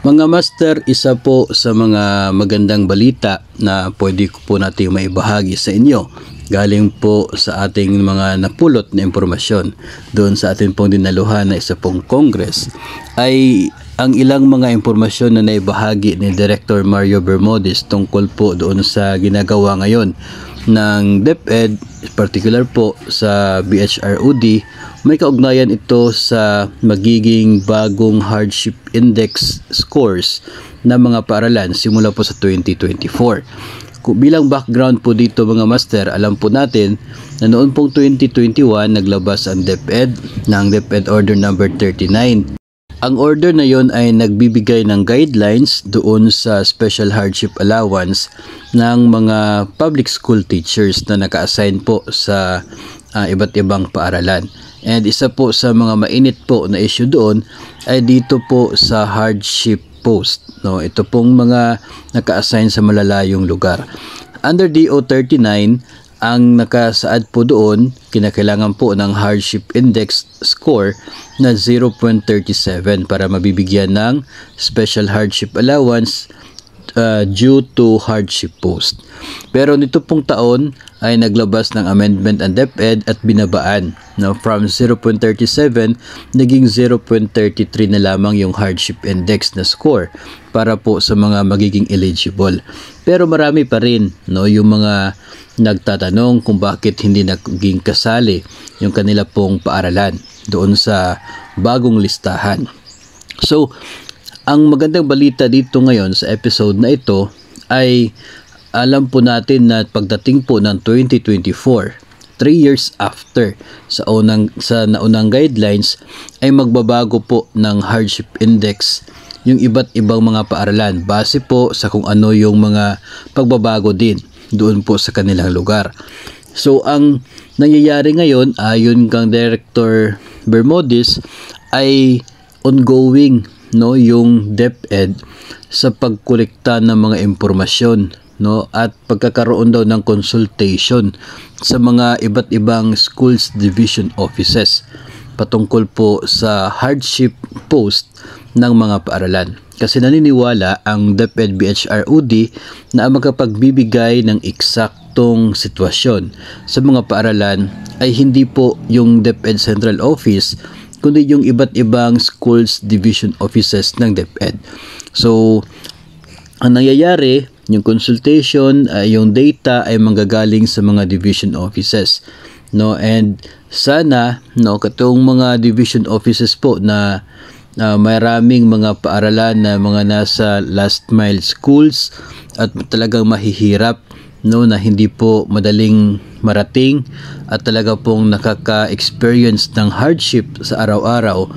Mga master, isa po sa mga magandang balita na pwede ko po natin maibahagi sa inyo. Galing po sa ating mga napulot na impormasyon doon sa ating pong dinaluhan na isa pong Congress ay ang ilang mga impormasyon na naibahagi ni Director Mario Bermudez tungkol po doon sa ginagawa ngayon ng DepEd, particular po sa BHROD. May kaugnayan ito sa magiging bagong hardship index scores na mga paaralan simula po sa 2024. Bilang background po dito mga master, alam po natin na noon pong 2021 naglabas ang DepEd ng DepEd Order number 39. Ang order na yon ay nagbibigay ng guidelines doon sa special hardship allowance ng mga public school teachers na naka-assign po sa iba't ibang paaralan. And isa po sa mga mainit po na issue doon ay dito po sa hardship post. No, ito pong mga naka-assign sa malalayong lugar. Under DO 39, ang nakasaad po doon, kinakailangan po ng hardship index score na 0.37 para mabibigyan ng special hardship allowance due to hardship post. Pero nito pong taon ay naglabas ng amendment ang DepEd at binabaan. Now, from 0.37 naging 0.33 na lamang yung hardship index na score para po sa mga magiging eligible. Pero marami pa rin yung mga nagtatanong kung bakit hindi naging kasali yung kanila pong paaralan doon sa bagong listahan. So, ang magandang balita dito ngayon sa episode na ito ay alam po natin na pagdating po ng 2024, 3 years after sa naunang guidelines ay magbabago po ng hardship index yung iba't ibang mga paaralan base po sa kung ano yung mga pagbabago din doon po sa kanilang lugar. So ang nangyayari ngayon ayon kang Director Bermudez ay ongoing yung DepEd sa pagkolekta ng mga impormasyon at pagkakaroon daw ng consultation sa mga iba't ibang schools division offices patungkol po sa hardship post ng mga paaralan. Kasi naniniwala ang DepEd BHROD na ang makapagbibigay ng eksaktong sitwasyon sa mga paaralan ay hindi po yung DepEd Central Office kundi yung iba't ibang schools division offices ng DepEd. So, ang nangyayari, yung consultation, yung data ay manggagaling sa mga division offices. And sana, katong mga division offices po na maraming mga paaralan na mga nasa last mile schools at talagang mahihirap na hindi po madaling marating at talaga pong nakaka-experience ng hardship sa araw-araw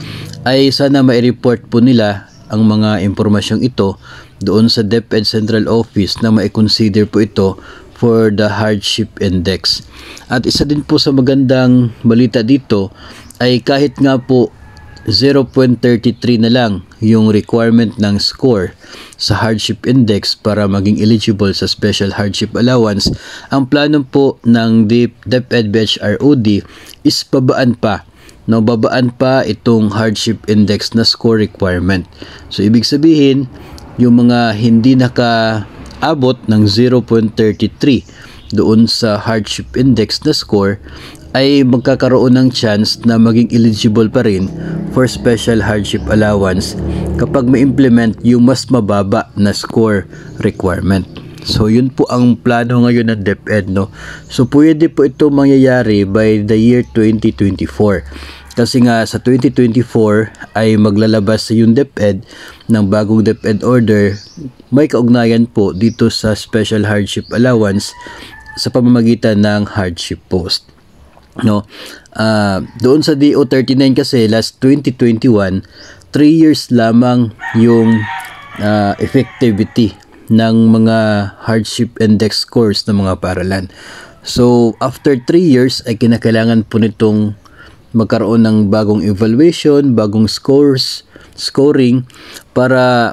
ay sana mai-report po nila ang mga impormasyong ito doon sa DepEd Central Office na mai-consider po ito for the hardship index. At isa din po sa magandang balita dito ay kahit nga po 0.33 na lang yung requirement ng score sa hardship index para maging eligible sa special hardship allowance, ang plano po ng DepEd BHROD is babaan pa. Babaan pa itong hardship index na score requirement. So ibig sabihin, yung mga hindi nakaabot ng 0.33 doon sa hardship index na score ay magkakaroon ng chance na maging eligible pa rin for special hardship allowance kapag ma-implement yung mas mababa na score requirement. So yun po ang plano ngayon ng DepEd. So pwede po ito mangyayari by the year 2024. Kasi nga sa 2024 ay maglalabas sa yung DepEd ng bagong DepEd order, may kaugnayan po dito sa special hardship allowance sa pamamagitan ng hardship post. Doon sa DO 39 kasi last 2021, 3 years lamang yung effectivity ng mga hardship index scores ng mga paaralan. So after 3 years ay kinakailangan po nitong magkaroon ng bagong evaluation, bagong scoring para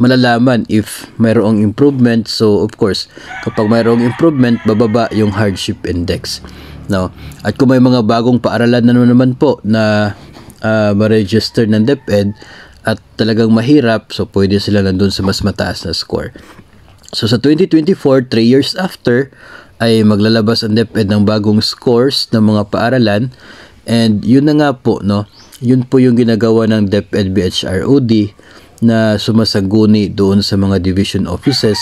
malalaman if mayroong improvement. So of course, kapag mayroong improvement, bababa yung hardship index. At kung may mga bagong paaralan na naman po na ma-register ng DepEd, at talagang mahirap, so pwede sila nandun sa mas mataas na score. So sa 2024, 3 years after, ay maglalabas ang DepEd ng bagong scores ng mga paaralan, and yun na nga po, no, yun po yung ginagawa ng DepEd BHROD na sumasaguni doon sa mga division offices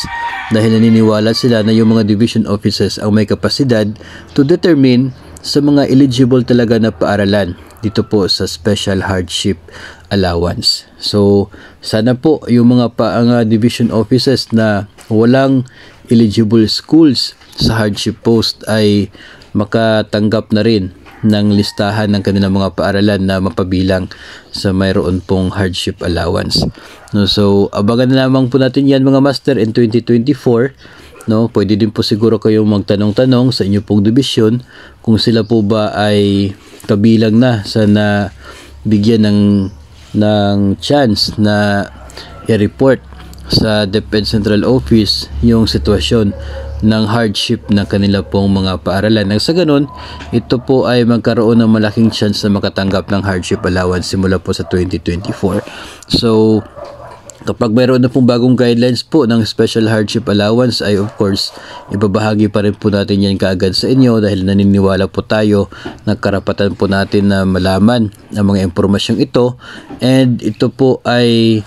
dahil naniniwala sila na yung mga division offices ang may kapasidad to determine sa mga eligible talaga na paaralan dito po sa special hardship allowance. So sana po yung mga division offices na walang eligible schools sa hardship post ay makatanggap na rin ng listahan ng kanilang mga paaralan na mapabilang sa mayroon pong hardship allowance. No, so abangan na lamang po natin yan mga master in 2024. No, pwede din po siguro kayong magtanong-tanong sa inyo pong division kung sila po ba ay kabilang na sa na bigyan ng chance na i-report sa DepEd Central Office yung sitwasyon ng hardship ng kanila pong mga paaralan. Nang sa ganun, ito po ay magkaroon ng malaking chance na makatanggap ng hardship allowance simula po sa 2024. So, kapag mayroon na pong bagong guidelines po ng special hardship allowance ay of course, ibabahagi pa rin po natin yan kaagad sa inyo dahil naniniwala po tayo na karapatan po natin na malaman ang mga impormasyong ito, and ito po ay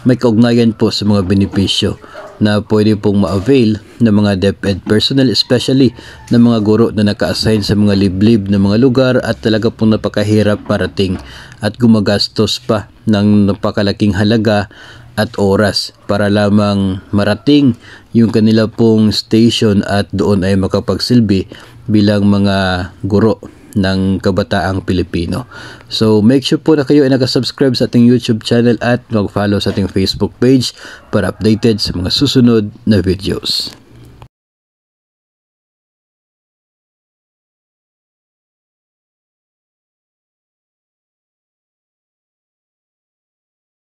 may kaugnayan po sa mga benepisyo na pwede pong ma-avail ng mga DepEd personnel, especially ng mga guro na naka-assign sa mga liblib na mga lugar at talaga pong napakahirap parating at gumagastos pa ng napakalaking halaga at oras para lamang marating yung kanila pong station at doon ay makapagsilbi bilang mga guro ng kabataang Pilipino. So make sure po na kayo ay nakasubscribe sa ating YouTube channel at mag-follow sa ating Facebook page para updated sa mga susunod na videos.